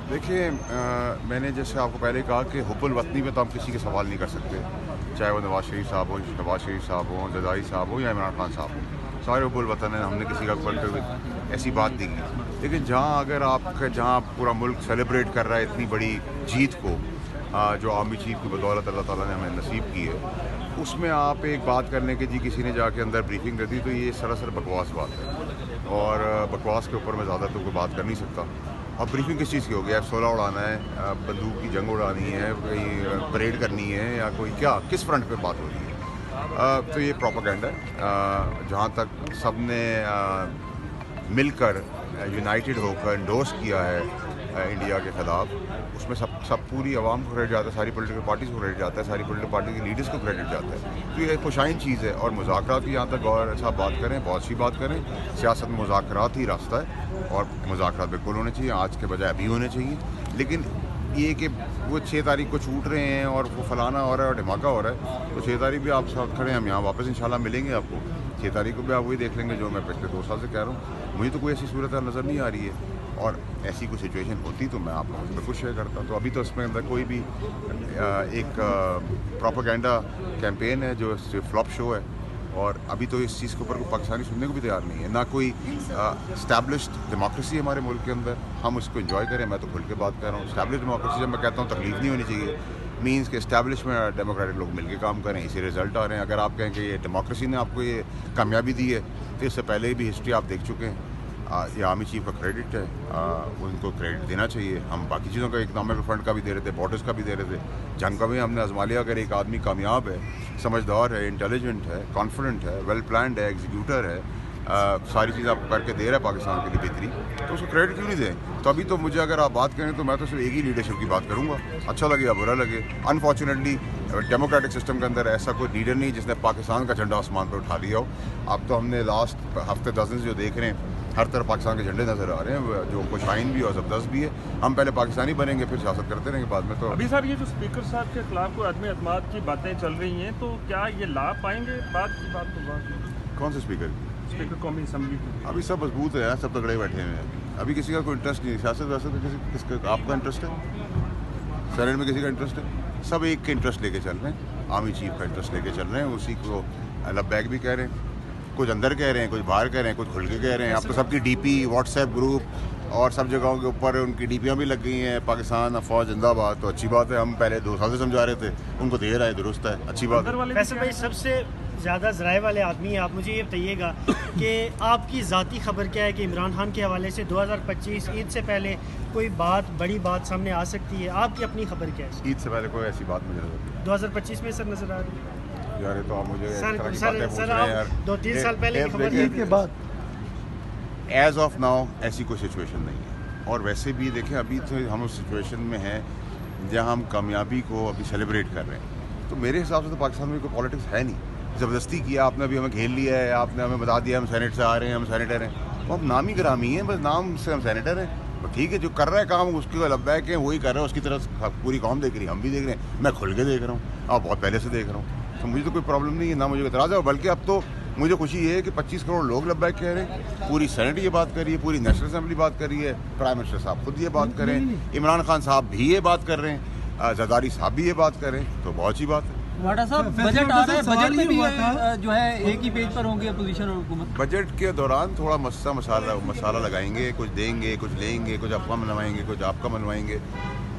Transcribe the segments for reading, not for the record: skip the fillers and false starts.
دیکھیے میں نے جیسے آپ کو پہلے کہا کہ حب الوطنی پہ تو ہم کسی کے سوال نہیں کر سکتے، چاہے وہ نواز شریف صاحب ہوں، نواز شریف صاحب ہوں، زرداری صاحب ہوں یا عمران خان صاحب ہوں، سارے حب الوطن ہیں، ہم نے کسی کا کوئی ایسی بات نہیں کی۔ لیکن جہاں پورا ملک سیلیبریٹ کر رہا ہے اتنی بڑی جیت کو جو آرمی چیف کی بدولت اللہ تعالیٰ نے ہمیں نصیب کی ہے، اس میں آپ ایک بات کرنے کے کسی نے جا کے اندر بریفنگ کر دی تو یہ سراسر بکواس بات ہے، اور بکواس کے اوپر میں زیادہ تو کوئی بات کر نہیں سکتا۔ اب بریفنگ کس چیز کی ہوگی؟ F-16 اڑانا ہے، بندوق کی جنگ اڑانی ہے، کہیں پریڈ کرنی ہے، یا کوئی کیا کس فرنٹ پہ بات ہو رہی ہے؟ تو یہ پروپیگنڈا ہے۔ جہاں تک سب نے مل کر یونائٹڈ ہو کر انڈورس کیا ہے انڈیا کے خلاف، اس میں سب پوری عوام کو کریڈٹ جاتا ہے، ساری پولیٹیکل پارٹیز کو کریڈٹ جاتا ہے، ساری پولیٹیکل پارٹی کے لیڈرز کو کریڈٹ جاتا ہے۔ تو یہ ایک خوشائن چیز ہے، اور مذاکرات کی جہاں تک غور صاحب بات کریں، بہت سی بات کریں، سیاست میں مذاکرات ہی راستہ ہے، اور مذاکرات بالکل ہونے چاہیے، آج کے بجائے ابھی ہونے چاہیے۔ لیکن یہ کہ وہ 6 تاریخ کو چھوٹ رہے ہیں اور وہ فلانا ہو رہا ہے اور دھماکہ ہو رہا ہے، تو 6 تاریخ بھی آپ ساتھ کھڑے ہیں، ہم یہاں واپس انشاءاللہ ملیں گے آپ کو۔ 6 تاریخ کو بھی آپ وہی دیکھ لیں گے جو میں پچھلے 2 سال سے کہہ رہا ہوں۔ مجھے تو کوئی ایسی صورت نظر نہیں آ رہی ہے، اور ایسی کوئی سچویشن ہوتی تو میں آپ لوگوں سے بالکل شیئر کرتا۔ تو ابھی تو اس میں اندر کوئی بھی ایک پروپیگنڈا کیمپین ہے جو فلاپ شو ہے، اور ابھی تو اس چیز کے اوپر کوئی پاکستانی سننے کو بھی تیار نہیں ہے، نہ کوئی اسٹیبلشڈ ڈیموکریسی ہے ہمارے ملک کے اندر، ہم اس کو انجوائے کریں۔ میں تو کھل کے بات کر رہا ہوں، اسٹیبلشڈ ڈیموکریسی جب میں کہتا ہوں تکلیف نہیں ہونی چاہیے، مینس کہ اسٹیبلش میں ڈیموکریٹک لوگ مل کے کام کریں، اسی رزلٹ آ رہے ہیں۔ اگر آپ کہیں کہ یہ ڈیموکریسی نے آپ کو یہ کامیابی دی ہے، تو اس سے پہلے بھی ہسٹری آپ دیکھ چکے ہیں۔ یہ آرمی چیف کا کریڈٹ ہے، ان کو کریڈٹ دینا چاہیے۔ ہم باقی چیزوں کا اکنامک فرنٹ کا بھی دے رہے تھے، بارڈرز کا بھی دے رہے تھے، جنگ کا بھی ہم نے آزما لیا۔ اگر ایک آدمی کامیاب ہے، سمجھدار ہے، انٹیلیجنٹ ہے، کانفیڈنٹ ہے، ویل پلانڈ ہے، ایگزیکیوٹر ہے، ساری چیزیں آپ کو کر کے دے رہا ہے پاکستان کے لیے بہتری، تو اس کو کریڈٹ کیوں نہیں دیں؟ تو ابھی تو مجھے اگر آپ بات کریں تو میں تو صرف ایک ہی لیڈرشپ کی بات کروں گا، اچھا لگے یا برا لگے۔ انفارچونیٹلی ڈیموکریٹک سسٹم کے اندر ایسا کوئی لیڈر نہیں جس نے پاکستان کا جھنڈا آسمان پہ اٹھا لیا ہو۔ اب تو ہم نے لاسٹ ہفتے 10 دن سے جو دیکھ رہے ہیں، ہر طرف پاکستان کے جھنڈے نظر آ رہے ہیں، جو خوشائن بھی اور زبردست بھی ہے۔ ہم پہلے پاکستانی بنیں گے، پھر سیاست کرتے رہیں گے بعد میں۔ تو ابھی سر یہ جو اسپیکر صاحب کے خلاف کوئی عدم اعتماد کی باتیں چل رہی ہیں، تو کیا یہ لا پائیں گے؟ بات تو کون سے اسپیکر کی؟ اسپیکر قومی اسمبلی کی ابھی سب مضبوط ہے، سب تگڑے بیٹھے ہوئے ہیں، ابھی کسی کا کوئی انٹرسٹ نہیں۔ سیاست ویسے کس کا آپ کا انٹرسٹ ہے؟ سینٹ میں کسی کا انٹرسٹ ہے؟ سب ایک کے انٹرسٹ لے کے چل رہے ہیں، آرمی چیف کا انٹرسٹ لے کے چل رہے ہیں، اسی کو لبیک بھی کہہ رہے ہیں، کچھ اندر کہہ رہے ہیں، کچھ باہر کہہ رہے ہیں، کچھ کھل کے کہہ رہے ہیں۔ اب تو سب کی D P, what's app group اور سب جگہوں کے اوپر ان کی ڈی پیاں بھی لگ گئی ہیں، پاکستان فوج زندہ باد۔ تو اچھی بات ہے، ہم پہلے 2 سال سے سمجھا رہے تھے، ان کو دیر آئے، درست ہے، اچھی بات ہے۔ فیصل بھائی سب سے زیادہ ذرائع والے آدمی ہیں آپ، مجھے یہ بتائیے گا کہ آپ کی ذاتی خبر کیا ہے کہ عمران خان کے حوالے سے 2025 عید سے پہلے کوئی بڑی بات سامنے آ سکتی ہے؟ آپ کی اپنی خبر کیا ہے؟ عید سے پہلے کوئی ایسی بات مجھے نظر نہیں 2025 میں سر نظر آ رہی ہے؟ یار تو آپ مجھے سر آپ 2-3 سال پہلے کی خبر عید کے بعد ایز آف ناؤ ایسی کوئی سچویشن نہیں ہے۔ اور ویسے بھی دیکھیں، ابھی تو ہم اس سچویشن میں ہیں جہاں ہم کامیابی کو ابھی سیلیبریٹ کر رہے ہیں، تو میرے حساب سے تو پاکستان میں کوئی پالیٹکس ہے نہیں۔ زبردستی کیا آپ نے، ابھی ہمیں گھیر لیا ہے، آپ نے ہمیں بتا دیا ہم سینٹ سے آ رہے ہیں، ہم سینیٹر ہیں، وہ ہم نامی گرامی ہیں، بس نام سے ہم سینیٹر ہیں۔ تو ٹھیک ہے، جو کر رہا ہے کام اس کے لبیک ہیں، وہی کر رہا ہے، اس کی طرف پوری قوم دیکھ رہی ہے، ہم بھی دیکھ رہے ہیں، میں کھل کے دیکھ رہا ہوں، آپ بہت پہلے سے دیکھ رہا ہوں۔ تو مجھے تو کوئی پرابلم نہیں ہے، نہ مجھے اعتراض ہے، بلکہ اب تو مجھے خوشی یہ ہے کہ 25 کروڑ لوگ لبیک کہہ رہے ہیں، پوری سینٹ یہ بات کر رہی ہے، پوری نیشنل اسمبلی بات کر رہی ہے، پرائم منسٹر صاحب خود یہ بات کر رہے ہیں، عمران خان صاحب بھی یہ بات کر رہے ہیں، زرداری صاحب بھی یہ بات کر رہے ہیں، تو بہت اچھی بات ہے۔ واٹا صاحب بجٹ آ رہا ہے، بجٹ میں بھی جو ہے ایک ہی پیج پر ہوں گے اپوزیشن اور حکومت۔ بجٹ کے دوران تھوڑا مسالہ لگائیں گے، کچھ دیں گے، کچھ لیں گے، کچھ آپ کا منوائیں گے، کچھ آپ کا منوائیں گے،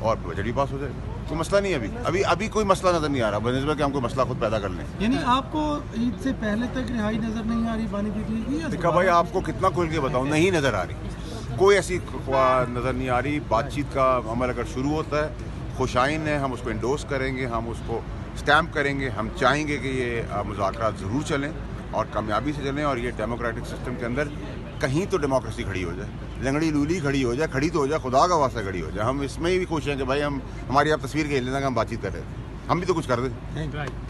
اور بجٹ بھی پاس ہو جائے گا۔ کوئی مسئلہ نہیں ہے، ابھی کوئی مسئلہ نظر نہیں آ رہا بنسبت کہ ہم کوئی مسئلہ خود پیدا کر لیں۔ یعنی آپ کو عید سے پہلے تک رہائی نظر نہیں آ رہی پانی پینے کی؟ دیکھا بھائی، آپ کو کتنا کھل کے بتاؤں، نہیں نظر آ رہی، کوئی ایسی نظر نہیں آ رہی۔ بات چیت کا عمل اگر شروع ہوتا ہے، خوشائن ہے، ہم اس کو انڈورس کریں گے، ہم اس کو اسٹیمپ کریں گے، ہم چاہیں گے کہ یہ مذاکرات ضرور چلیں اور کامیابی سے چلیں، اور یہ ڈیموکریٹک سسٹم کے اندر کہیں تو ڈیموکریسی کھڑی ہو جائے، لنگڑی لولی کھڑی ہو جائے، کھڑی تو ہو جائے، خدا کا واسطہ کھڑی ہو جائے۔ ہم اس میں بھی خوش ہیں کہ بھائی ہماری آپ تصویر کھیل لینا کہ ہم بات چیت کر رہے تھے، ہم بھی تو کچھ کر دیں۔